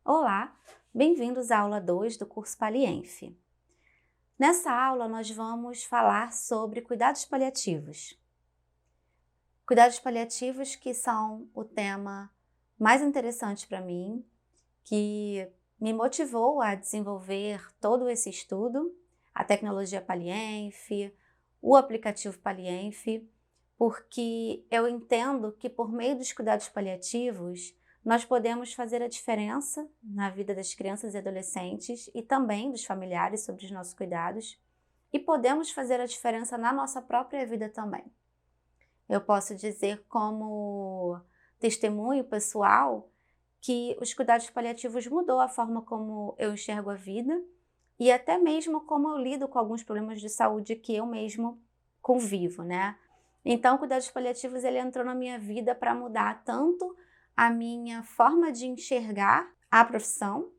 Olá, bem-vindos à aula 2 do curso Palienf. Nessa aula nós vamos falar sobre cuidados paliativos. Cuidados paliativos que são o tema mais interessante para mim, que me motivou a desenvolver todo esse estudo, a tecnologia Palienf, o aplicativo Palienf, porque eu entendo que por meio dos cuidados paliativos nós podemos fazer a diferença na vida das crianças e adolescentes e também dos familiares sobre os nossos cuidados, e podemos fazer a diferença na nossa própria vida também. Eu posso dizer como testemunho pessoal que os cuidados paliativos mudou a forma como eu enxergo a vida e até mesmo como eu lido com alguns problemas de saúde que eu mesmo convivo, né? Então, cuidados paliativos ele entrou na minha vida para mudar tanto a minha forma de enxergar a profissão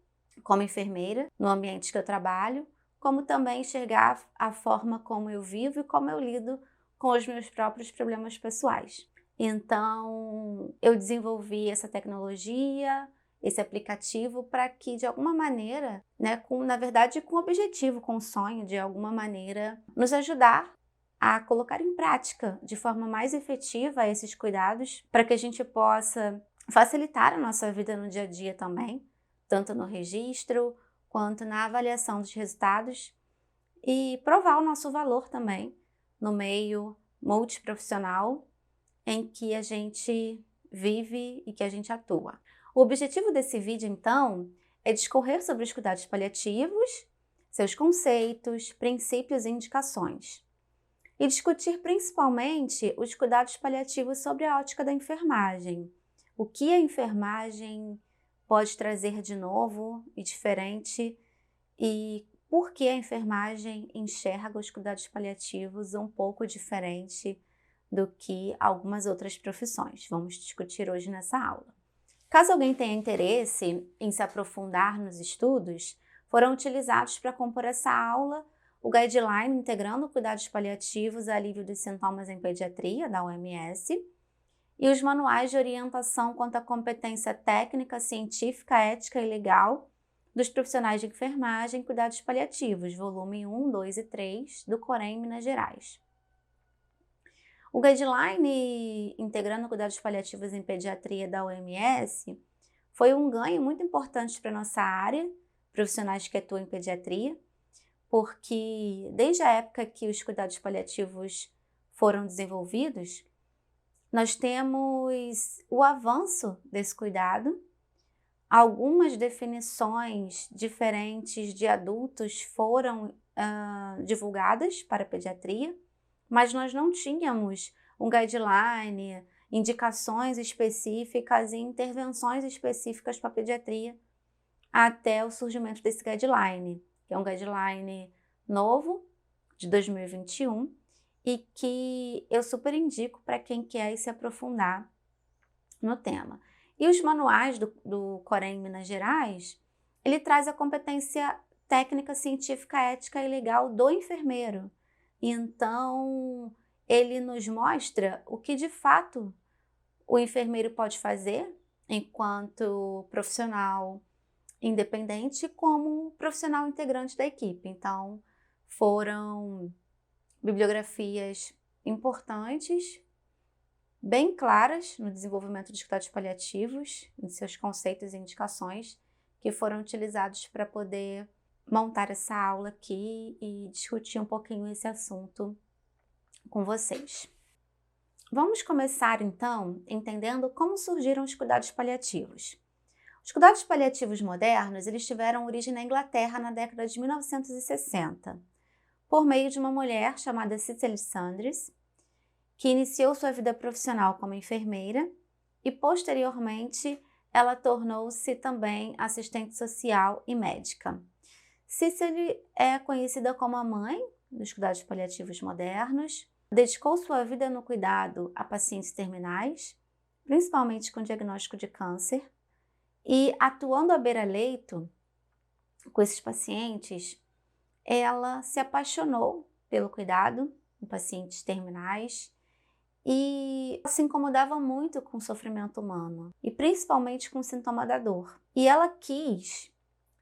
como enfermeira no ambiente que eu trabalho, como também enxergar a forma como eu vivo e como eu lido com os meus próprios problemas pessoais. Então, eu desenvolvi essa tecnologia, esse aplicativo para que, de alguma maneira, né, na verdade, com objetivo, com sonho, de alguma maneira, nos ajudar a colocar em prática de forma mais efetiva esses cuidados para que a gente possa facilitar a nossa vida no dia a dia também, tanto no registro quanto na avaliação dos resultados e provar o nosso valor também no meio multiprofissional em que a gente vive e que a gente atua. O objetivo desse vídeo, então, é discorrer sobre os cuidados paliativos, seus conceitos, princípios e indicações. E discutir principalmente os cuidados paliativos sobre a ótica da enfermagem. O que a enfermagem pode trazer de novo e diferente e por que a enfermagem enxerga os cuidados paliativos um pouco diferente do que algumas outras profissões. Vamos discutir hoje nessa aula. Caso alguém tenha interesse em se aprofundar nos estudos, foram utilizados para compor essa aula o Guideline Integrando Cuidados Paliativos a Alívio dos Sintomas em Pediatria, da OMS, e os manuais de orientação quanto à competência técnica, científica, ética e legal dos profissionais de enfermagem e cuidados paliativos, volume 1, 2 e 3, do Corém, Minas Gerais. O Guideline Integrando Cuidados Paliativos em Pediatria da OMS foi um ganho muito importante para a nossa área, profissionais que atuam em pediatria, porque desde a época que os cuidados paliativos foram desenvolvidos, nós temos o avanço desse cuidado. Algumas definições diferentes de adultos foram divulgadas para a pediatria, mas nós não tínhamos um guideline, indicações específicas e intervenções específicas para a pediatria até o surgimento desse guideline, que é um guideline novo, de 2021, e que eu super indico para quem quer se aprofundar no tema. E os manuais do Corém Minas Gerais, ele traz a competência técnica, científica, ética e legal do enfermeiro. Então, ele nos mostra o que de fato o enfermeiro pode fazer enquanto profissional independente como profissional integrante da equipe. Então, foram bibliografias importantes, bem claras no desenvolvimento dos cuidados paliativos, em seus conceitos e indicações, que foram utilizados para poder montar essa aula aqui e discutir um pouquinho esse assunto com vocês. Vamos começar, então, entendendo como surgiram os cuidados paliativos. Os cuidados paliativos modernos, eles tiveram origem na Inglaterra na década de 1960, por meio de uma mulher chamada Cicely Saunders, que iniciou sua vida profissional como enfermeira e, posteriormente, ela tornou-se também assistente social e médica. Cicely é conhecida como a mãe dos cuidados paliativos modernos, dedicou sua vida no cuidado a pacientes terminais, principalmente com diagnóstico de câncer, e atuando à beira-leito com esses pacientes, ela se apaixonou pelo cuidado em pacientes terminais e se incomodava muito com o sofrimento humano, e principalmente com o sintoma da dor. E ela quis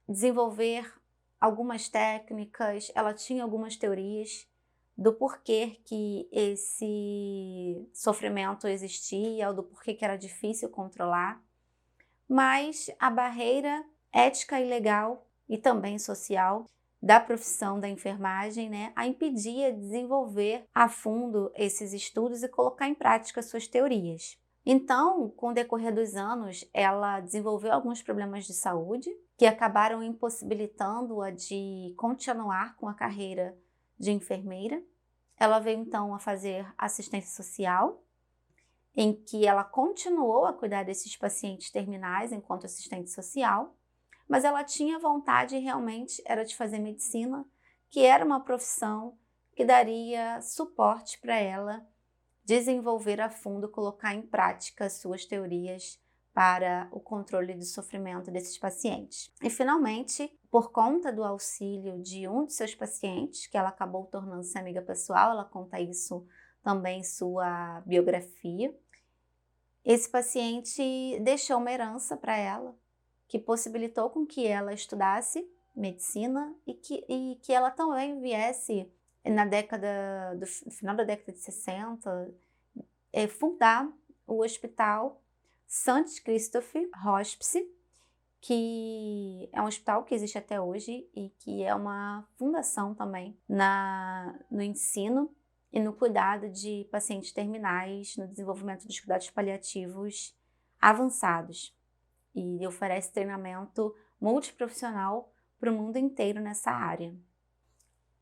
desenvolver algumas técnicas, ela tinha algumas teorias do porquê que esse sofrimento existia, ou do porquê que era difícil controlar, mas a barreira ética e legal e também social da profissão da enfermagem, né, a impedia de desenvolver a fundo esses estudos e colocar em prática suas teorias. Então, com o decorrer dos anos, ela desenvolveu alguns problemas de saúde que acabaram impossibilitando-a de continuar com a carreira de enfermeira. Ela veio então a fazer assistência social, em que ela continuou a cuidar desses pacientes terminais enquanto assistente social, mas ela tinha vontade realmente era de fazer medicina, que era uma profissão que daria suporte para ela desenvolver a fundo, colocar em prática suas teorias para o controle do sofrimento desses pacientes. E finalmente, por conta do auxílio de um de seus pacientes, que ela acabou tornando-se amiga pessoal, ela conta isso também em sua biografia, esse paciente deixou uma herança para ela, que possibilitou com que ela estudasse medicina e que ela também viesse no final da década de 60, fundar o Hospital Saint-Christophe Hospice, que é um hospital que existe até hoje e que é uma fundação também no ensino e no cuidado de pacientes terminais, no desenvolvimento dos cuidados paliativos avançados. E ele oferece treinamento multiprofissional para o mundo inteiro nessa área.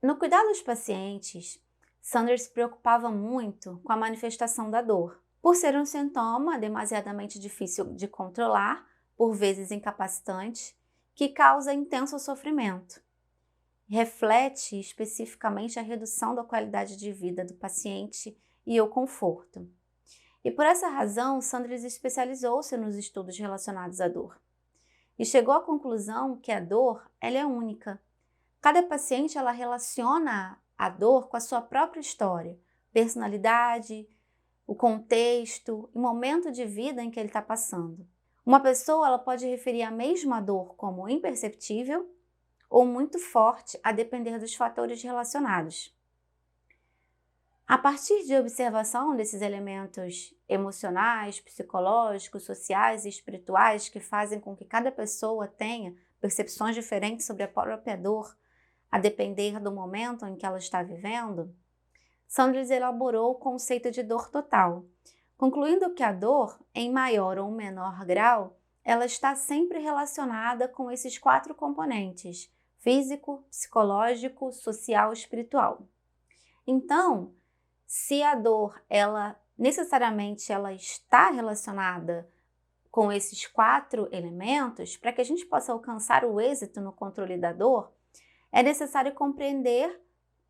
No cuidado dos pacientes, Sandra se preocupava muito com a manifestação da dor, por ser um sintoma demasiadamente difícil de controlar, por vezes incapacitante, que causa intenso sofrimento. Reflete especificamente a redução da qualidade de vida do paciente e o conforto. E por essa razão, Sandra especializou-se nos estudos relacionados à dor. E chegou à conclusão que a dor ela é única. Cada paciente ela relaciona a dor com a sua própria história, personalidade, o contexto e momento de vida em que ele está passando. Uma pessoa ela pode referir a mesma dor como imperceptível ou muito forte, a depender dos fatores relacionados. A partir de observação desses elementos emocionais, psicológicos, sociais e espirituais que fazem com que cada pessoa tenha percepções diferentes sobre a própria dor, a depender do momento em que ela está vivendo, Sanders elaborou o conceito de dor total, concluindo que a dor, em maior ou menor grau, ela está sempre relacionada com esses 4 componentes: físico, psicológico, social e espiritual. Então, se a dor, ela necessariamente ela está relacionada com esses 4 elementos, para que a gente possa alcançar o êxito no controle da dor, é necessário compreender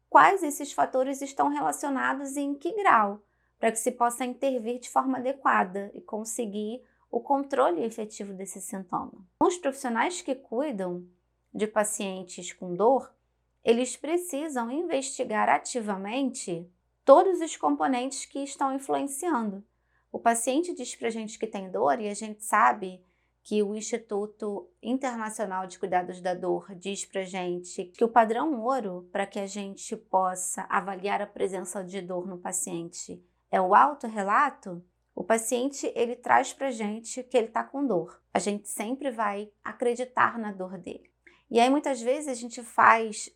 quais esses fatores estão relacionados e em que grau, para que se possa intervir de forma adequada e conseguir o controle efetivo desse sintoma. Os profissionais que cuidam de pacientes com dor, eles precisam investigar ativamente todos os componentes que estão influenciando. O paciente diz para a gente que tem dor e a gente sabe que o Instituto Internacional de Cuidados da Dor diz para a gente que o padrão ouro para que a gente possa avaliar a presença de dor no paciente é o autorrelato. O paciente ele traz para a gente que ele está com dor. A gente sempre vai acreditar na dor dele. E aí muitas vezes a gente faz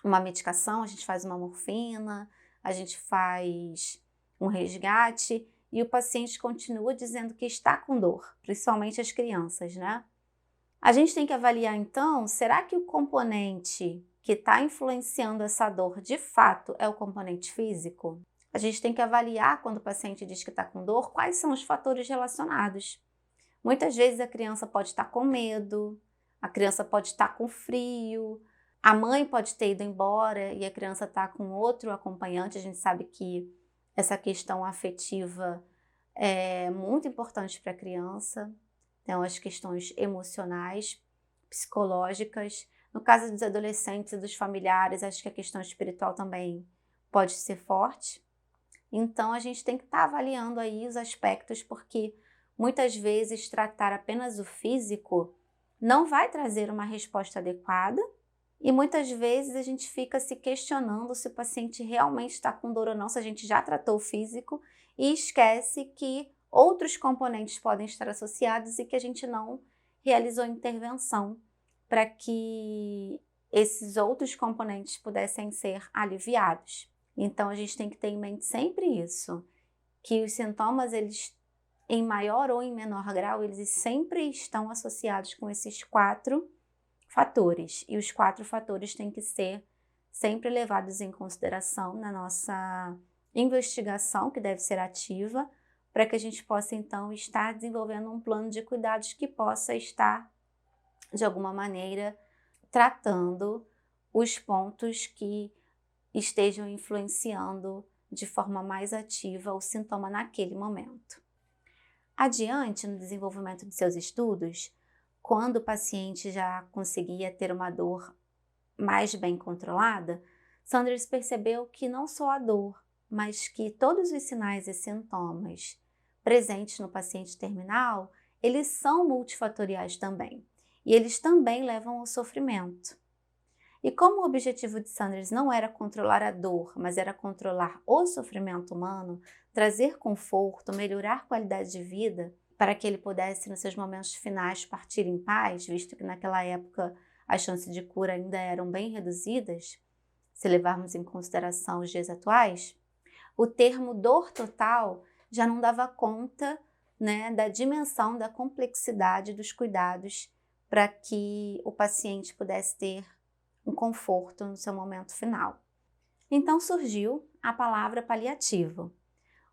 uma medicação, a gente faz uma morfina, a gente faz um resgate e o paciente continua dizendo que está com dor, principalmente as crianças, né? A gente tem que avaliar então, será que o componente que está influenciando essa dor de fato é o componente físico? A gente tem que avaliar quando o paciente diz que está com dor, quais são os fatores relacionados. Muitas vezes a criança pode estar com medo, a criança pode estar com frio, a mãe pode ter ido embora e a criança está com outro acompanhante. A gente sabe que essa questão afetiva é muito importante para a criança. Então, as questões emocionais, psicológicas. No caso dos adolescentes e dos familiares, acho que a questão espiritual também pode ser forte. Então, a gente tem que estar avaliando aí os aspectos, porque muitas vezes tratar apenas o físico não vai trazer uma resposta adequada e muitas vezes a gente fica se questionando se o paciente realmente está com dor ou não, se a gente já tratou o físico e esquece que outros componentes podem estar associados e que a gente não realizou intervenção para que esses outros componentes pudessem ser aliviados. Então, a gente tem que ter em mente sempre isso, que os sintomas, eles, em maior ou em menor grau, eles sempre estão associados com esses 4 fatores. E os 4 fatores têm que ser sempre levados em consideração na nossa investigação, que deve ser ativa, para que a gente possa, então, estar desenvolvendo um plano de cuidados que possa estar, de alguma maneira, tratando os pontos que estejam influenciando de forma mais ativa o sintoma naquele momento. Adiante, no desenvolvimento de seus estudos, quando o paciente já conseguia ter uma dor mais bem controlada, Sanders percebeu que não só a dor, mas que todos os sinais e sintomas presentes no paciente terminal, eles são multifatoriais também, e eles também levam ao sofrimento. E como o objetivo de Sanders não era controlar a dor, mas era controlar o sofrimento humano, trazer conforto, melhorar a qualidade de vida, para que ele pudesse, nos seus momentos finais, partir em paz, visto que naquela época as chances de cura ainda eram bem reduzidas, se levarmos em consideração os dias atuais, o termo dor total já não dava conta, né, da dimensão, da complexidade dos cuidados para que o paciente pudesse ter um conforto no seu momento final. Então surgiu a palavra paliativo,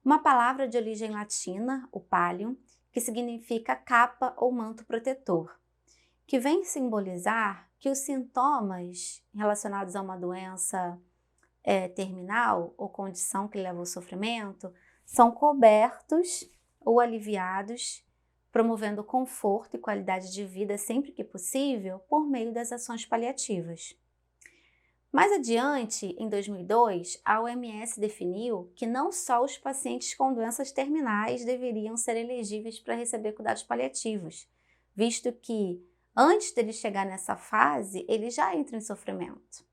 uma palavra de origem latina, o pallium, que significa capa ou manto protetor, que vem simbolizar que os sintomas relacionados a uma doença terminal ou condição que leva ao sofrimento são cobertos ou aliviados, promovendo conforto e qualidade de vida sempre que possível por meio das ações paliativas. Mais adiante, em 2002, a OMS definiu que não só os pacientes com doenças terminais deveriam ser elegíveis para receber cuidados paliativos, visto que, antes dele chegar nessa fase, ele já entra em sofrimento.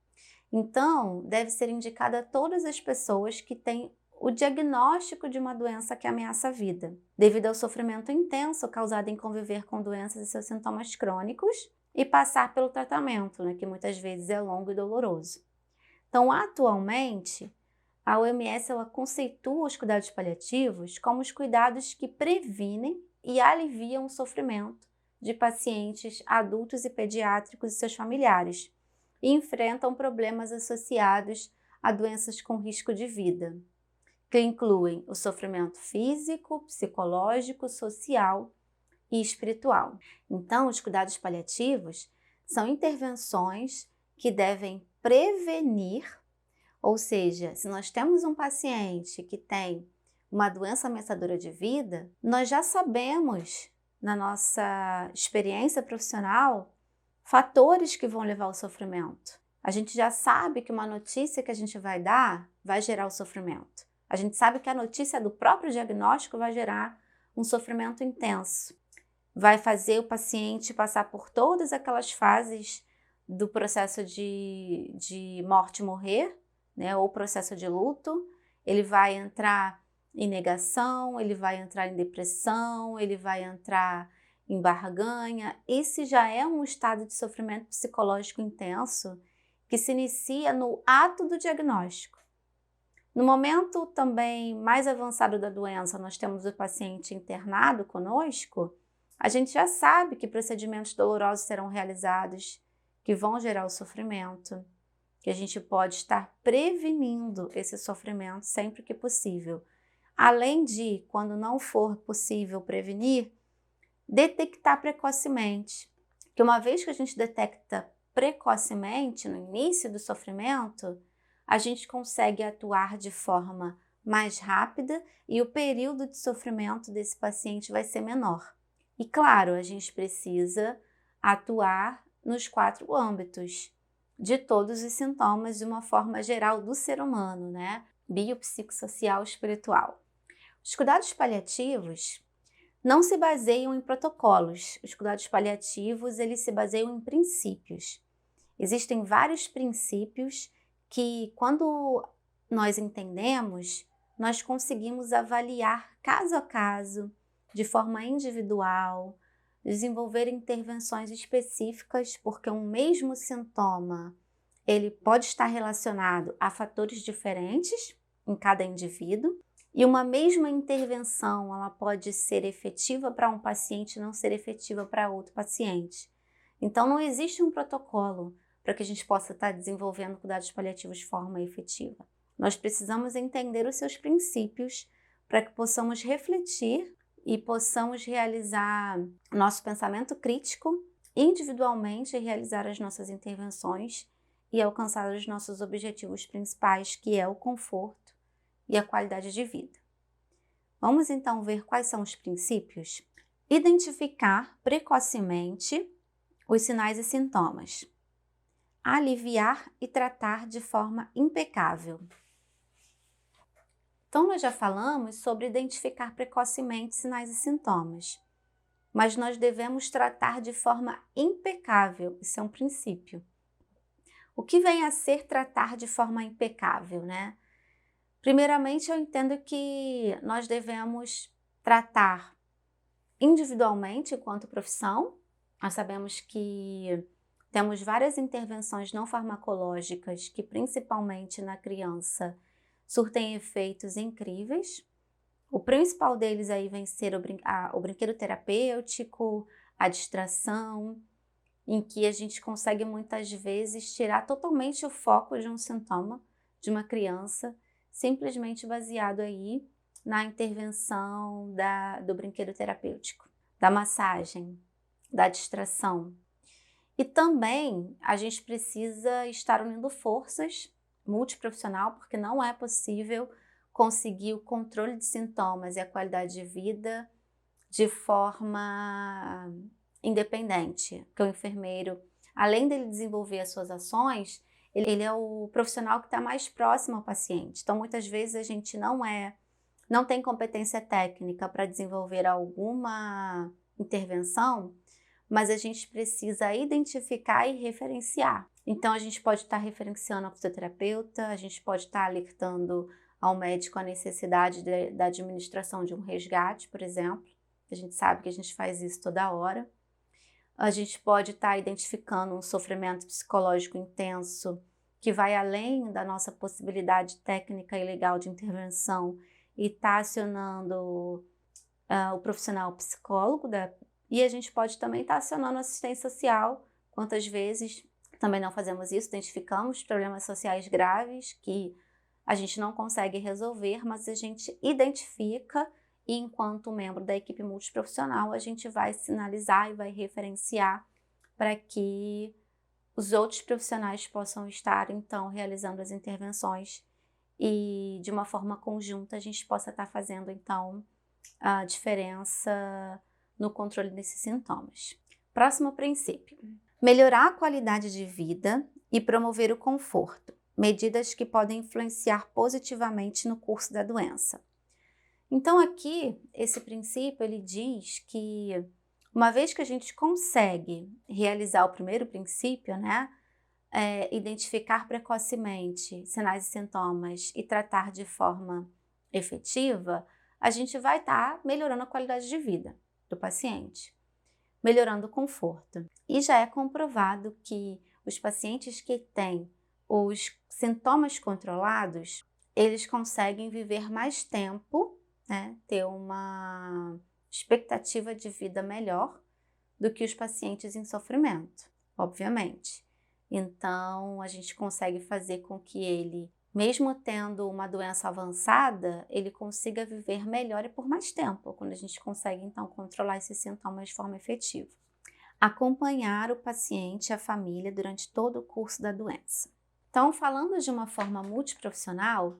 Então, deve ser indicado a todas as pessoas que têm o diagnóstico de uma doença que ameaça a vida, devido ao sofrimento intenso causado em conviver com doenças e seus sintomas crônicos, e passar pelo tratamento, né, que muitas vezes é longo e doloroso. Então, atualmente, a OMS ela conceitua os cuidados paliativos como os cuidados que previnem e aliviam o sofrimento de pacientes adultos e pediátricos e seus familiares, e enfrentam problemas associados a doenças com risco de vida, que incluem o sofrimento físico, psicológico, social e espiritual. Então, os cuidados paliativos são intervenções que devem prevenir, ou seja, se nós temos um paciente que tem uma doença ameaçadora de vida, nós já sabemos, na nossa experiência profissional, fatores que vão levar ao sofrimento. A gente já sabe que uma notícia que a gente vai dar vai gerar o sofrimento. A gente sabe que a notícia do próprio diagnóstico vai gerar um sofrimento intenso. Vai fazer o paciente passar por todas aquelas fases do processo de morte e morrer, né, ou processo de luto. Ele vai entrar em negação, ele vai entrar em depressão, ele vai entrar em barganha. Esse já é um estado de sofrimento psicológico intenso que se inicia no ato do diagnóstico. No momento também mais avançado da doença, nós temos o paciente internado conosco, a gente já sabe que procedimentos dolorosos serão realizados, que vão gerar o sofrimento, que a gente pode estar prevenindo esse sofrimento sempre que possível. Além de, quando não for possível prevenir, detectar precocemente. Que uma vez que a gente detecta precocemente, no início do sofrimento, a gente consegue atuar de forma mais rápida e o período de sofrimento desse paciente vai ser menor. E claro, a gente precisa atuar nos 4 âmbitos de todos os sintomas de uma forma geral do ser humano, né? Biopsicossocial, espiritual. Os cuidados paliativos não se baseiam em protocolos. Os cuidados paliativos, eles se baseiam em princípios. Existem vários princípios que, quando nós entendemos, nós conseguimos avaliar caso a caso, de forma individual, desenvolver intervenções específicas, porque um mesmo sintoma, ele pode estar relacionado a fatores diferentes em cada indivíduo, e uma mesma intervenção, ela pode ser efetiva para um paciente e não ser efetiva para outro paciente. Então, não existe um protocolo para que a gente possa estar desenvolvendo cuidados paliativos de forma efetiva. Nós precisamos entender os seus princípios para que possamos refletir e possamos realizar nosso pensamento crítico individualmente e realizar as nossas intervenções e alcançar os nossos objetivos principais, que é o conforto e a qualidade de vida. Vamos então ver quais são os princípios? Identificar precocemente os sinais e sintomas. Aliviar e tratar de forma impecável. Então, nós já falamos sobre identificar precocemente sinais e sintomas, mas nós devemos tratar de forma impecável, isso é um princípio. O que vem a ser tratar de forma impecável, né? Primeiramente, eu entendo que nós devemos tratar individualmente enquanto profissão. Nós sabemos que temos várias intervenções não farmacológicas que, principalmente na criança, surtem efeitos incríveis. O principal deles aí vem ser o brinquedo terapêutico, a distração, em que a gente consegue muitas vezes tirar totalmente o foco de um sintoma de uma criança, simplesmente baseado aí na intervenção do brinquedo terapêutico, da massagem, da distração. E também a gente precisa estar unindo forças multiprofissional, porque não é possível conseguir o controle de sintomas e a qualidade de vida de forma independente. Porque o enfermeiro, além dele desenvolver as suas ações, ele é o profissional que está mais próximo ao paciente. Então, muitas vezes a gente não tem competência técnica para desenvolver alguma intervenção, mas a gente precisa identificar e referenciar. Então, a gente pode estar referenciando ao fisioterapeuta, a gente pode estar alertando ao médico a necessidade da administração de um resgate, por exemplo. A gente sabe que a gente faz isso toda hora. A gente pode estar identificando um sofrimento psicológico intenso que vai além da nossa possibilidade técnica e legal de intervenção e está acionando o profissional psicólogo, e a gente pode também estar acionando assistência social. Quantas vezes também não fazemos isso, identificamos problemas sociais graves que a gente não consegue resolver, mas a gente identifica e, enquanto membro da equipe multiprofissional, a gente vai sinalizar e vai referenciar para que os outros profissionais possam estar, então, realizando as intervenções e, de uma forma conjunta, a gente possa estar fazendo, então, a diferença no controle desses sintomas. Próximo princípio. Melhorar a qualidade de vida e promover o conforto. Medidas que podem influenciar positivamente no curso da doença. Então aqui, esse princípio, ele diz que uma vez que a gente consegue realizar o primeiro princípio, né, identificar precocemente sinais e sintomas e tratar de forma efetiva, a gente vai estar melhorando a qualidade de vida do paciente, melhorando o conforto. E já é comprovado que os pacientes que têm os sintomas controlados, eles conseguem viver mais tempo, né, ter uma expectativa de vida melhor do que os pacientes em sofrimento, obviamente. Então, a gente consegue fazer com que ele, mesmo tendo uma doença avançada, ele consiga viver melhor e por mais tempo, quando a gente consegue, então, controlar esses sintomas de forma efetiva. Acompanhar o paciente e a família durante todo o curso da doença. Então, falando de uma forma multiprofissional,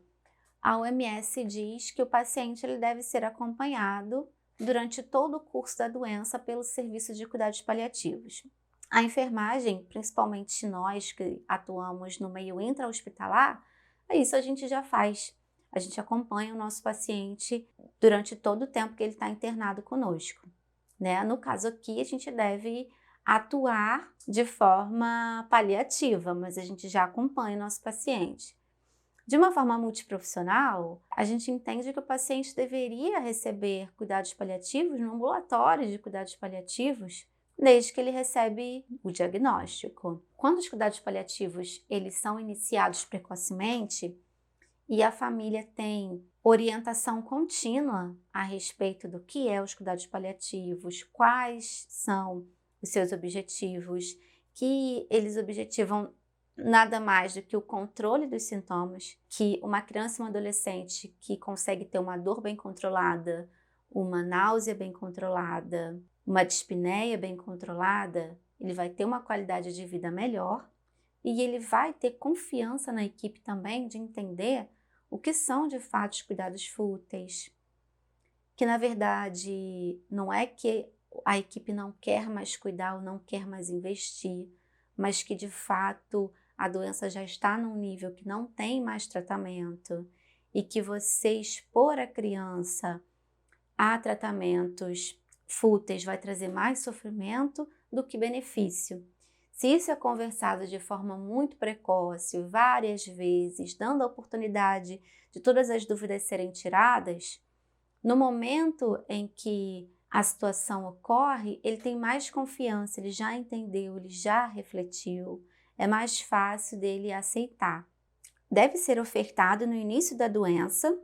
a OMS diz que o paciente ele deve ser acompanhado durante todo o curso da doença pelo serviço de cuidados paliativos. A enfermagem, principalmente nós que atuamos no meio intra-hospitalar, isso a gente já faz. A gente acompanha o nosso paciente durante todo o tempo que ele está internado conosco, né? No caso aqui, a gente deve atuar de forma paliativa, mas a gente já acompanha o nosso paciente. De uma forma multiprofissional, a gente entende que o paciente deveria receber cuidados paliativos no ambulatório de cuidados paliativos, desde que ele recebe o diagnóstico. Quando os cuidados paliativos eles são iniciados precocemente e a família tem orientação contínua a respeito do que é os cuidados paliativos, quais são os seus objetivos, que eles objetivam nada mais do que o controle dos sintomas, que uma criança e um adolescente que consegue ter uma dor bem controlada, uma náusea bem controlada, uma dispneia bem controlada, ele vai ter uma qualidade de vida melhor e ele vai ter confiança na equipe também de entender o que são de fato os cuidados fúteis, que na verdade não é que a equipe não quer mais cuidar ou não quer mais investir, mas que de fato a doença já está num nível que não tem mais tratamento e que você expor a criança a tratamentos fúteis vai trazer mais sofrimento do que benefício. Se isso é conversado de forma muito precoce, várias vezes, dando a oportunidade de todas as dúvidas serem tiradas, no momento em que a situação ocorre, ele tem mais confiança, ele já entendeu, ele já refletiu, é mais fácil dele aceitar. Deve ser ofertado no início da doença,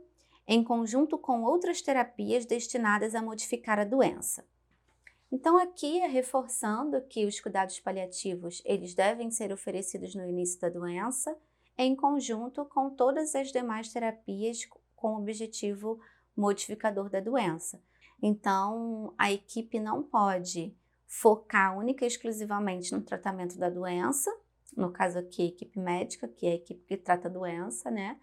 em conjunto com outras terapias destinadas a modificar a doença. Então aqui é reforçando que os cuidados paliativos eles devem ser oferecidos no início da doença, em conjunto com todas as demais terapias com o objetivo modificador da doença. Então a equipe não pode focar única e exclusivamente no tratamento da doença, no caso aqui a equipe médica, que é a equipe que trata a doença, né?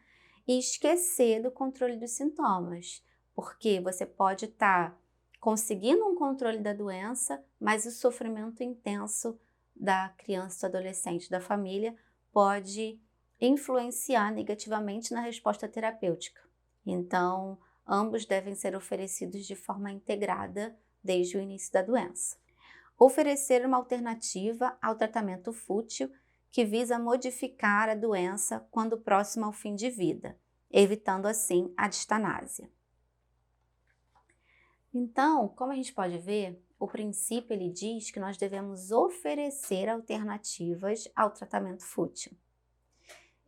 E esquecer do controle dos sintomas, porque você pode estar conseguindo um controle da doença, mas o sofrimento intenso da criança, do adolescente, da família pode influenciar negativamente na resposta terapêutica. Então, ambos devem ser oferecidos de forma integrada desde o início da doença. Oferecer uma alternativa ao tratamento fútil que visa modificar a doença quando próxima ao fim de vida, evitando assim a distanásia. Então, como a gente pode ver, o princípio ele diz que nós devemos oferecer alternativas ao tratamento fútil.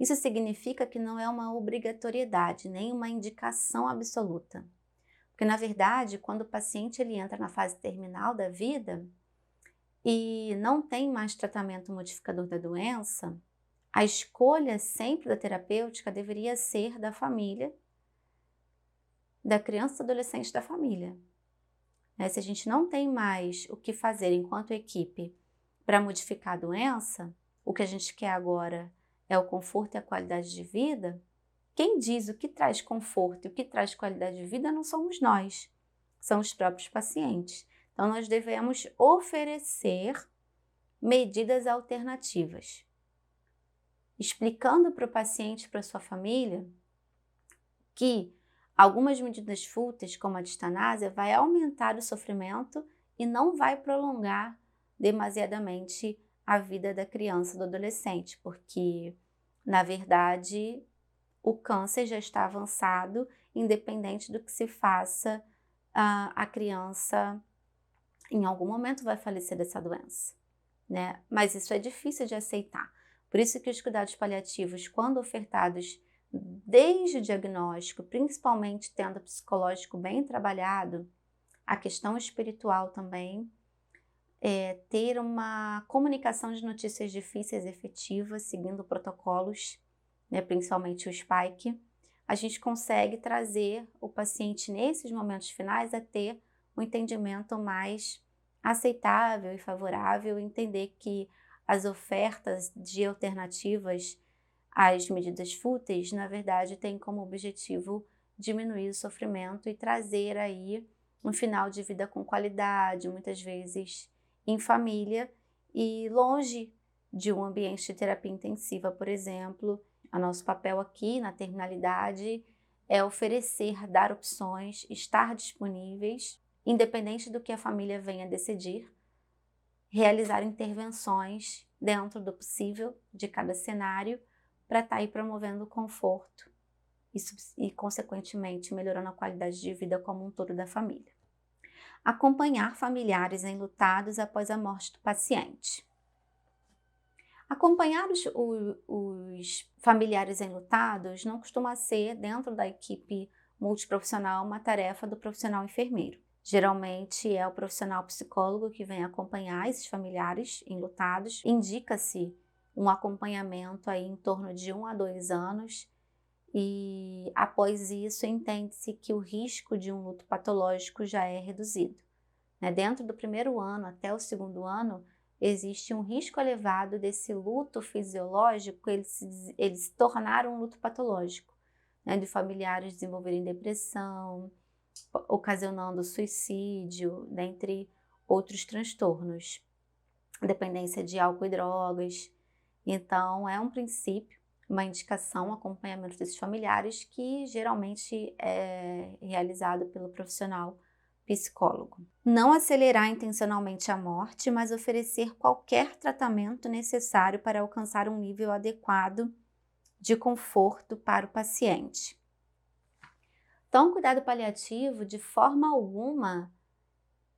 Isso significa que não é uma obrigatoriedade, nem uma indicação absoluta. Porque, na verdade, quando o paciente ele entra na fase terminal da vida e não tem mais tratamento modificador da doença, a escolha sempre da terapêutica deveria ser da família, da criança e adolescente da família. Se a gente não tem mais o que fazer enquanto equipe para modificar a doença, o que a gente quer agora é o conforto e a qualidade de vida, quem diz o que traz conforto e o que traz qualidade de vida não somos nós, são os próprios pacientes. Então, nós devemos oferecer medidas alternativas, explicando para o paciente e para a sua família que algumas medidas fúteis, como a distanásia, vai aumentar o sofrimento e não vai prolongar demasiadamente a vida da criança ou do adolescente, porque, na verdade, o câncer já está avançado, independente do que se faça, a criança em algum momento vai falecer dessa doença, né? Mas isso é difícil de aceitar. Por isso que os cuidados paliativos, quando ofertados desde o diagnóstico, principalmente tendo o psicológico bem trabalhado, a questão espiritual também, ter uma comunicação de notícias difíceis e efetiva, seguindo protocolos, né, principalmente o SPIKE, a gente consegue trazer o paciente nesses momentos finais a ter um entendimento mais aceitável e favorável, entender que as ofertas de alternativas às medidas fúteis, na verdade, têm como objetivo diminuir o sofrimento e trazer aí um final de vida com qualidade, muitas vezes em família, e longe de um ambiente de terapia intensiva, por exemplo. O nosso papel aqui na terminalidade é oferecer, dar opções, estar disponíveis, independente do que a família venha decidir, realizar intervenções dentro do possível de cada cenário para estar aí promovendo o conforto e, consequentemente, melhorando a qualidade de vida como um todo da família. Acompanhar familiares enlutados após a morte do paciente. Acompanhar os familiares enlutados não costuma ser, dentro da equipe multiprofissional, uma tarefa do profissional enfermeiro. Geralmente é o profissional psicólogo que vem acompanhar esses familiares enlutados. Indica-se um acompanhamento aí em torno de 1 a 2 anos e após isso entende-se que o risco de um luto patológico já é reduzido. Dentro do primeiro ano até o segundo ano, existe um risco elevado desse luto fisiológico ele se tornar um luto patológico, de familiares desenvolverem depressão, ocasionando suicídio, dentre outros transtornos, dependência de álcool e drogas. Então, é um princípio, uma indicação, um acompanhamento desses familiares que geralmente é realizado pelo profissional psicólogo. Não acelerar intencionalmente a morte, mas oferecer qualquer tratamento necessário para alcançar um nível adequado de conforto para o paciente. Então, o cuidado paliativo, de forma alguma,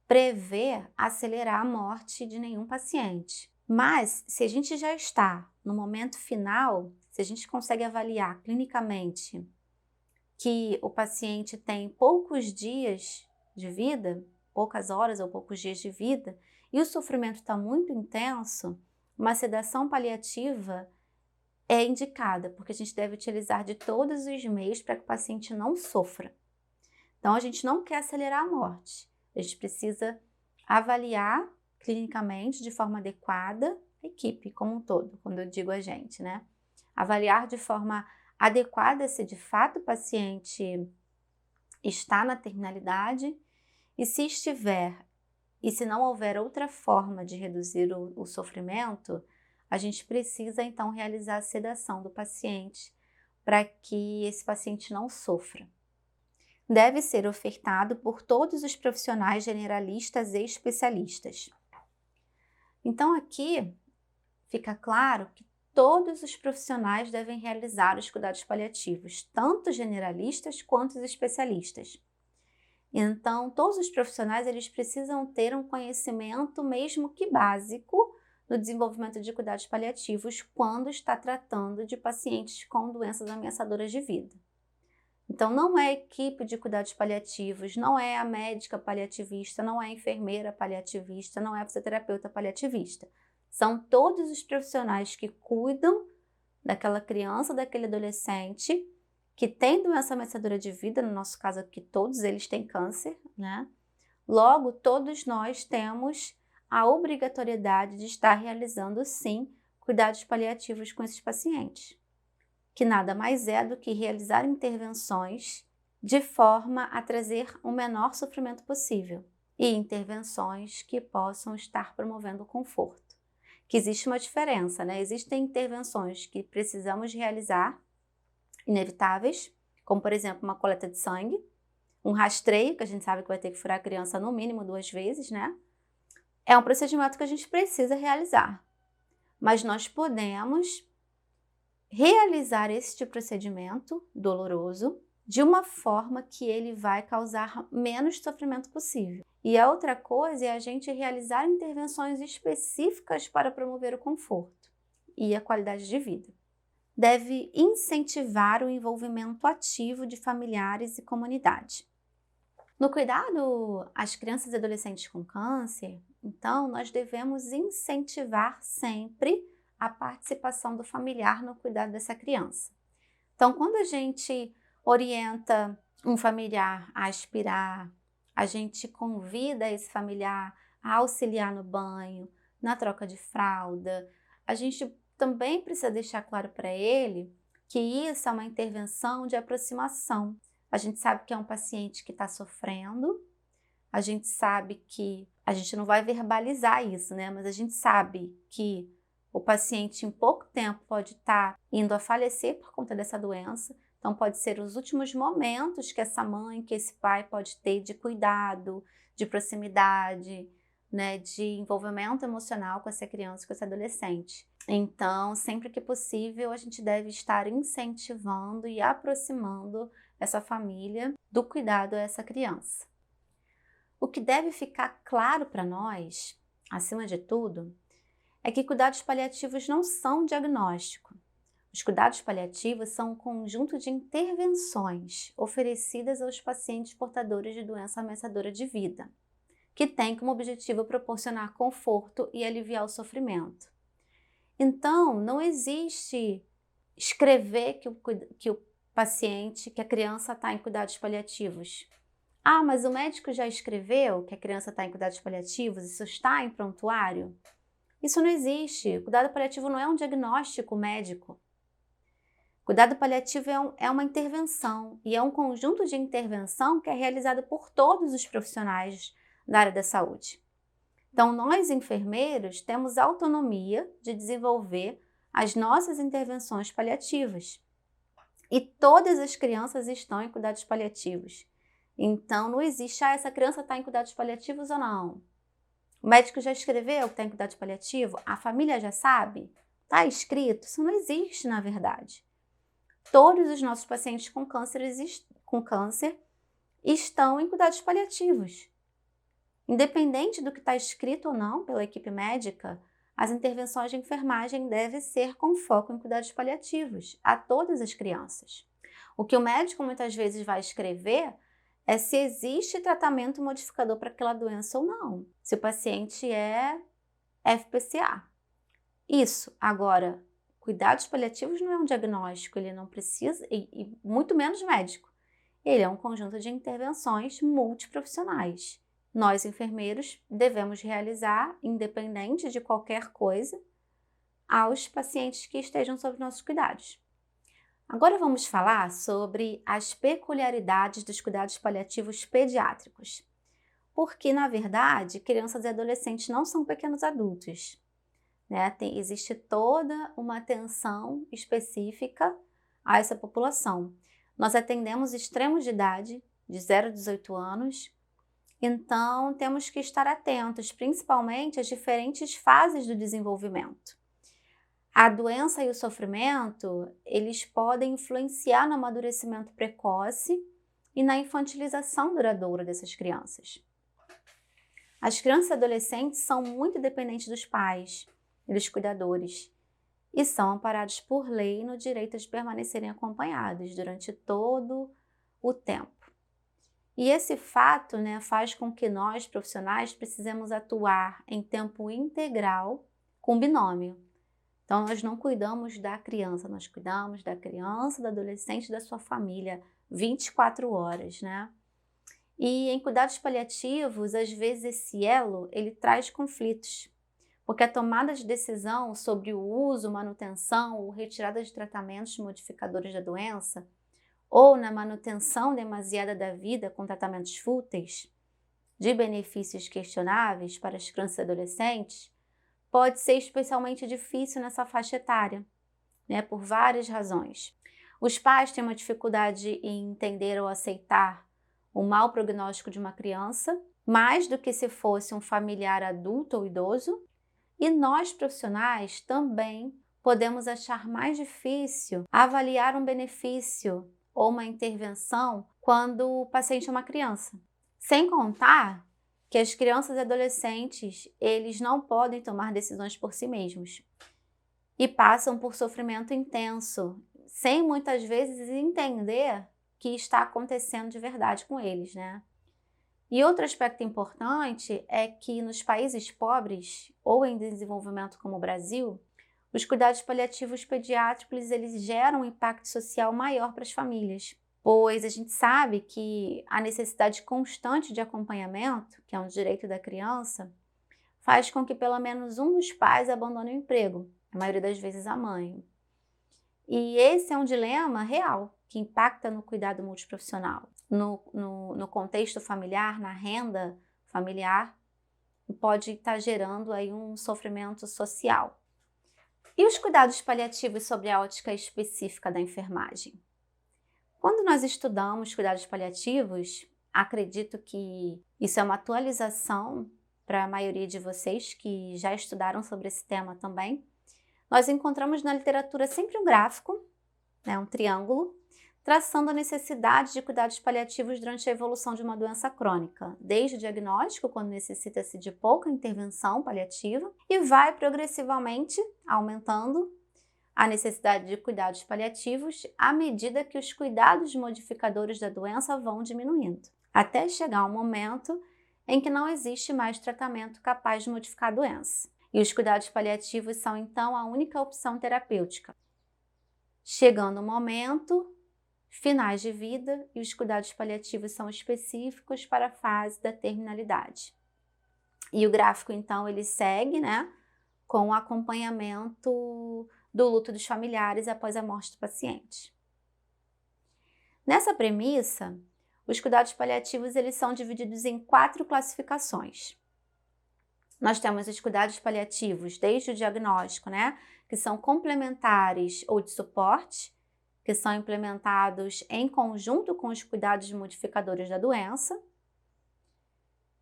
prevê acelerar a morte de nenhum paciente. Mas, se a gente já está no momento final, se a gente consegue avaliar clinicamente que o paciente tem poucos dias de vida, poucas horas ou poucos dias de vida, e o sofrimento está muito intenso, uma sedação paliativa é indicada, porque a gente deve utilizar de todos os meios para que o paciente não sofra. Então, a gente não quer acelerar a morte, a gente precisa avaliar clinicamente de forma adequada a equipe como um todo, quando eu digo a gente, avaliar de forma adequada se de fato o paciente está na terminalidade e se estiver, e se não houver outra forma de reduzir o sofrimento, a gente precisa então realizar a sedação do paciente para que esse paciente não sofra. Deve ser ofertado por todos os profissionais generalistas e especialistas. Então aqui fica claro que todos os profissionais devem realizar os cuidados paliativos, tanto generalistas quanto os especialistas. Então, todos os profissionais eles precisam ter um conhecimento, mesmo que básico, no desenvolvimento de cuidados paliativos quando está tratando de pacientes com doenças ameaçadoras de vida. Então, não é a equipe de cuidados paliativos, não é a médica paliativista, não é a enfermeira paliativista, não é a fisioterapeuta paliativista. São todos os profissionais que cuidam daquela criança, daquele adolescente que tem doença ameaçadora de vida, no nosso caso aqui todos eles têm câncer, Logo, todos nós temos a obrigatoriedade de estar realizando, sim, cuidados paliativos com esses pacientes, que nada mais é do que realizar intervenções de forma a trazer o menor sofrimento possível e intervenções que possam estar promovendo o conforto. Que existe uma diferença, Existem intervenções que precisamos realizar, inevitáveis, como por exemplo uma coleta de sangue, um rastreio, que a gente sabe que vai ter que furar a criança no mínimo 2 vezes, É um procedimento que a gente precisa realizar, mas nós podemos realizar este procedimento doloroso de uma forma que ele vai causar menos sofrimento possível. E a outra coisa é a gente realizar intervenções específicas para promover o conforto e a qualidade de vida. Deve incentivar o envolvimento ativo de familiares e comunidade. No cuidado às crianças e adolescentes com câncer, então, nós devemos incentivar sempre a participação do familiar no cuidado dessa criança. Então, quando a gente orienta um familiar a aspirar, a gente convida esse familiar a auxiliar no banho, na troca de fralda, a gente também precisa deixar claro para ele que isso é uma intervenção de aproximação. A gente sabe que é um paciente que está sofrendo, a gente sabe que, a gente não vai verbalizar isso, né? Mas a gente sabe que o paciente em pouco tempo pode estar indo a falecer por conta dessa doença. Então pode ser os últimos momentos que essa mãe, que esse pai pode ter de cuidado, de proximidade, né, de envolvimento emocional com essa criança, com esse adolescente. Então, sempre que possível, a gente deve estar incentivando e aproximando essa família do cuidado a essa criança. O que deve ficar claro para nós, acima de tudo, é que cuidados paliativos não são diagnóstico. Os cuidados paliativos são um conjunto de intervenções oferecidas aos pacientes portadores de doença ameaçadora de vida, que tem como objetivo proporcionar conforto e aliviar o sofrimento. Então, não existe escrever que o paciente, que a criança está em cuidados paliativos. Ah, mas o médico já escreveu que a criança está em cuidados paliativos, isso está em prontuário? Isso não existe. Cuidado paliativo não é um diagnóstico médico. Cuidado paliativo é uma intervenção e é um conjunto de intervenção que é realizado por todos os profissionais da área da saúde. Então, nós enfermeiros temos autonomia de desenvolver as nossas intervenções paliativas. E todas as crianças estão em cuidados paliativos. Então, não existe, essa criança está em cuidados paliativos ou não. O médico já escreveu que está em cuidados paliativos? A família já sabe? Está escrito? Isso não existe, na verdade. Todos os nossos pacientes com câncer estão em cuidados paliativos. Independente do que está escrito ou não pela equipe médica, as intervenções de enfermagem devem ser com foco em cuidados paliativos a todas as crianças. O que o médico muitas vezes vai escrever é se existe tratamento modificador para aquela doença ou não, se o paciente é FPCA. Isso. Agora, cuidados paliativos não é um diagnóstico, ele não precisa, e muito menos médico. Ele é um conjunto de intervenções multiprofissionais. Nós, enfermeiros, devemos realizar, independente de qualquer coisa, aos pacientes que estejam sob nossos cuidados. Agora vamos falar sobre as peculiaridades dos cuidados paliativos pediátricos. Porque, na verdade, crianças e adolescentes não são pequenos adultos, né? Existe toda uma atenção específica a essa população. Nós atendemos extremos de idade, de 0 a 18 anos, então temos que estar atentos, principalmente às diferentes fases do desenvolvimento. A doença e o sofrimento, eles podem influenciar no amadurecimento precoce e na infantilização duradoura dessas crianças. As crianças e adolescentes são muito dependentes dos pais e dos cuidadores e são amparados por lei no direito de permanecerem acompanhados durante todo o tempo. E esse fato, né, faz com que nós, profissionais, precisemos atuar em tempo integral com binômio. Então, nós não cuidamos da criança, nós cuidamos da criança, do adolescente, da sua família, 24 horas, né? E em cuidados paliativos, às vezes esse elo, ele traz conflitos, porque a tomada de decisão sobre o uso, manutenção ou retirada de tratamentos modificadores da doença, ou na manutenção demasiada da vida com tratamentos fúteis, de benefícios questionáveis para as crianças e adolescentes, pode ser especialmente difícil nessa faixa etária, né, por várias razões. Os pais têm uma dificuldade em entender ou aceitar o mau prognóstico de uma criança, mais do que se fosse um familiar adulto ou idoso, e nós profissionais também podemos achar mais difícil avaliar um benefício ou uma intervenção quando o paciente é uma criança. Sem contar que as crianças e adolescentes, eles não podem tomar decisões por si mesmos e passam por sofrimento intenso, sem muitas vezes entender o que está acontecendo de verdade com eles, né? E outro aspecto importante é que nos países pobres ou em desenvolvimento como o Brasil, os cuidados paliativos pediátricos, eles geram um impacto social maior para as famílias, pois a gente sabe que a necessidade constante de acompanhamento, que é um direito da criança, faz com que pelo menos um dos pais abandone o emprego, a maioria das vezes a mãe. E esse é um dilema real, que impacta no cuidado multiprofissional, no contexto familiar, na renda familiar, e pode estar gerando aí um sofrimento social. E os cuidados paliativos sobre a ótica específica da enfermagem? Quando nós estudamos cuidados paliativos, acredito que isso é uma atualização para a maioria de vocês que já estudaram sobre esse tema também. Nós encontramos na literatura sempre um gráfico, um triângulo, traçando a necessidade de cuidados paliativos durante a evolução de uma doença crônica, desde o diagnóstico, quando necessita-se de pouca intervenção paliativa, e vai progressivamente aumentando a necessidade de cuidados paliativos à medida que os cuidados modificadores da doença vão diminuindo, até chegar um momento em que não existe mais tratamento capaz de modificar a doença. E os cuidados paliativos são, então, a única opção terapêutica. Chegando o momento, finais de vida, e os cuidados paliativos são específicos para a fase da terminalidade. E o gráfico, então, ele segue, com o acompanhamento do luto dos familiares após a morte do paciente. Nessa premissa, os cuidados paliativos eles são divididos em 4 classificações. Nós temos os cuidados paliativos desde o diagnóstico, que são complementares ou de suporte, que são implementados em conjunto com os cuidados modificadores da doença.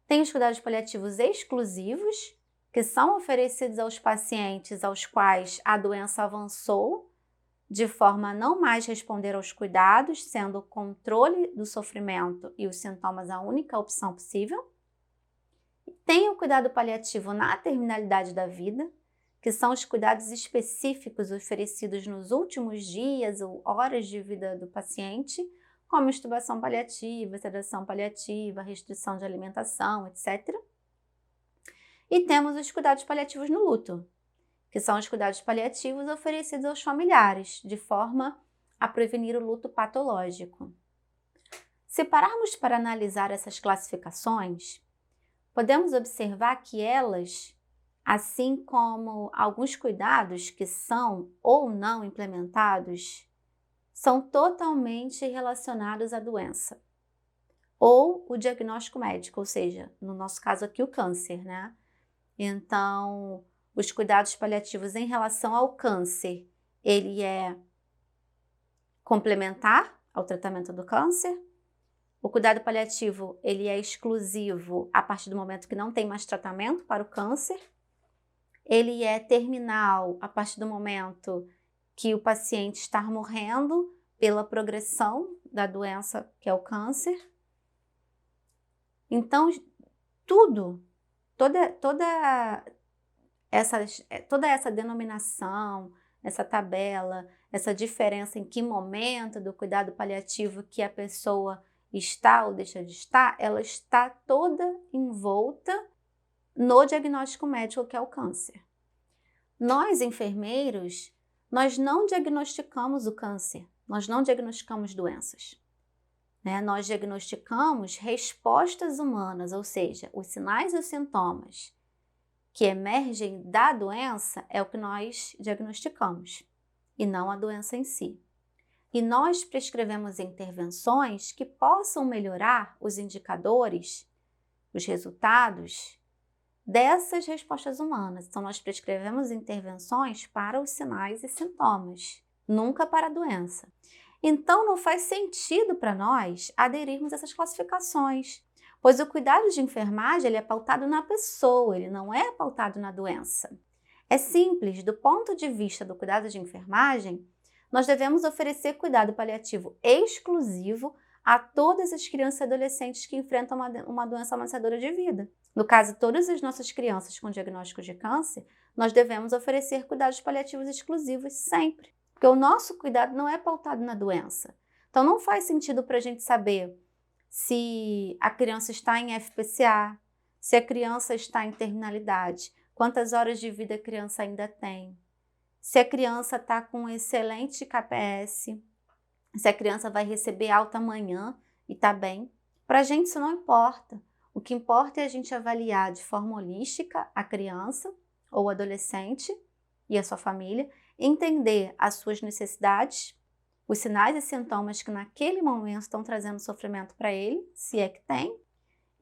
Tem os cuidados paliativos exclusivos, que são oferecidos aos pacientes aos quais a doença avançou, de forma a não mais responder aos cuidados, sendo o controle do sofrimento e os sintomas a única opção possível. Tem o cuidado paliativo na terminalidade da vida, que são os cuidados específicos oferecidos nos últimos dias ou horas de vida do paciente, como intubação paliativa, sedação paliativa, restrição de alimentação, etc. E temos os cuidados paliativos no luto, que são os cuidados paliativos oferecidos aos familiares, de forma a prevenir o luto patológico. Se pararmos para analisar essas classificações, podemos observar que elas, assim como alguns cuidados que são ou não implementados, são totalmente relacionados à doença ou o diagnóstico médico, ou seja, no nosso caso aqui o câncer, Então, os cuidados paliativos em relação ao câncer, ele é complementar ao tratamento do câncer. O cuidado paliativo, ele é exclusivo a partir do momento que não tem mais tratamento para o câncer. Ele é terminal a partir do momento que o paciente está morrendo pela progressão da doença, que é o câncer. Então, toda essa denominação, essa tabela, essa diferença em que momento do cuidado paliativo que a pessoa está ou deixa de estar, ela está toda envolta no diagnóstico médico que é o câncer. Nós, enfermeiros, nós não diagnosticamos o câncer, nós não diagnosticamos doenças. Nós diagnosticamos respostas humanas, ou seja, os sinais e os sintomas que emergem da doença é o que nós diagnosticamos, e não a doença em si. E nós prescrevemos intervenções que possam melhorar os indicadores, os resultados dessas respostas humanas. Então, nós prescrevemos intervenções para os sinais e sintomas, nunca para a doença. Então, não faz sentido para nós aderirmos a essas classificações, pois o cuidado de enfermagem ele é pautado na pessoa, ele não é pautado na doença. É simples, do ponto de vista do cuidado de enfermagem, nós devemos oferecer cuidado paliativo exclusivo a todas as crianças e adolescentes que enfrentam uma doença ameaçadora de vida. No caso, todas as nossas crianças com diagnóstico de câncer, nós devemos oferecer cuidados paliativos exclusivos sempre, porque o nosso cuidado não é pautado na doença. Então, não faz sentido para a gente saber se a criança está em FPCA, se a criança está em terminalidade, quantas horas de vida a criança ainda tem, se a criança está com excelente KPS, se a criança vai receber alta amanhã e está bem. Para a gente isso não importa. O que importa é a gente avaliar de forma holística a criança ou o adolescente e a sua família entender as suas necessidades, os sinais e sintomas que naquele momento estão trazendo sofrimento para ele, se é que tem,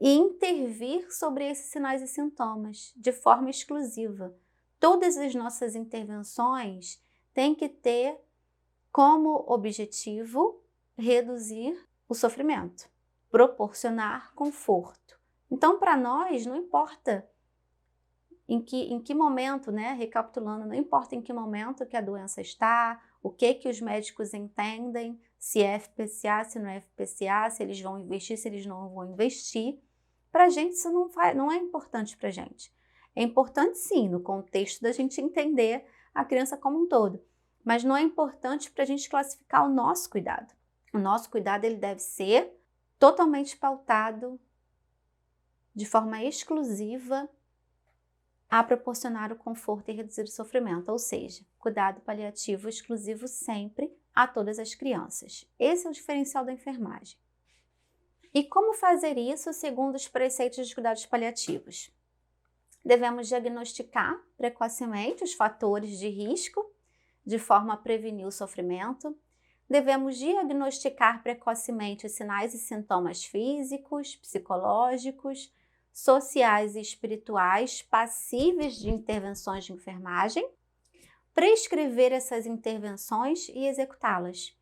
e intervir sobre esses sinais e sintomas de forma exclusiva. Todas as nossas intervenções têm que ter como objetivo reduzir o sofrimento, proporcionar conforto. Então, para nós, não importa em que momento, né, recapitulando, não importa em que momento que a doença está, o que os médicos entendem, se é FPCA, se não é FPCA, se eles vão investir, se eles não vão investir. Para a gente isso não é importante para a gente. É importante sim, no contexto da gente entender a criança como um todo, mas não é importante para a gente classificar o nosso cuidado. O nosso cuidado ele deve ser totalmente pautado de forma exclusiva a proporcionar o conforto e reduzir o sofrimento, ou seja, cuidado paliativo exclusivo sempre a todas as crianças. Esse é o diferencial da enfermagem. E como fazer isso segundo os preceitos de cuidados paliativos? Devemos diagnosticar precocemente os fatores de risco, de forma a prevenir o sofrimento. Devemos diagnosticar precocemente os sinais e sintomas físicos, psicológicos, sociais e espirituais passíveis de intervenções de enfermagem, prescrever essas intervenções e executá-las,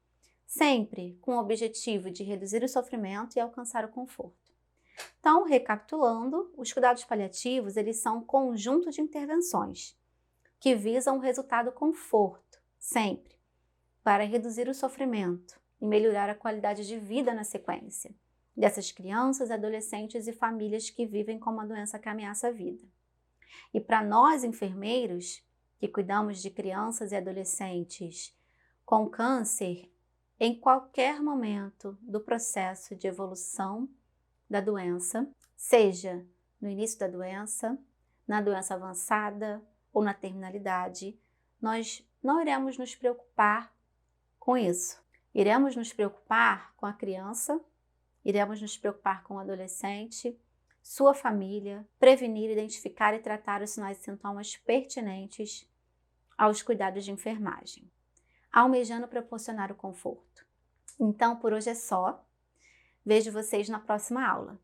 sempre com o objetivo de reduzir o sofrimento e alcançar o conforto. Então, recapitulando, os cuidados paliativos eles são um conjunto de intervenções que visam o resultado conforto, sempre, para reduzir o sofrimento e melhorar a qualidade de vida na sequência dessas crianças, adolescentes e famílias que vivem com uma doença que ameaça a vida. E para nós, enfermeiros, que cuidamos de crianças e adolescentes com câncer, em qualquer momento do processo de evolução da doença, seja no início da doença, na doença avançada ou na terminalidade, nós não iremos nos preocupar com isso. Iremos nos preocupar com a criança, iremos nos preocupar com o adolescente, sua família, prevenir, identificar e tratar os sinais e sintomas pertinentes aos cuidados de enfermagem, almejando proporcionar o conforto. Então, por hoje é só. Vejo vocês na próxima aula.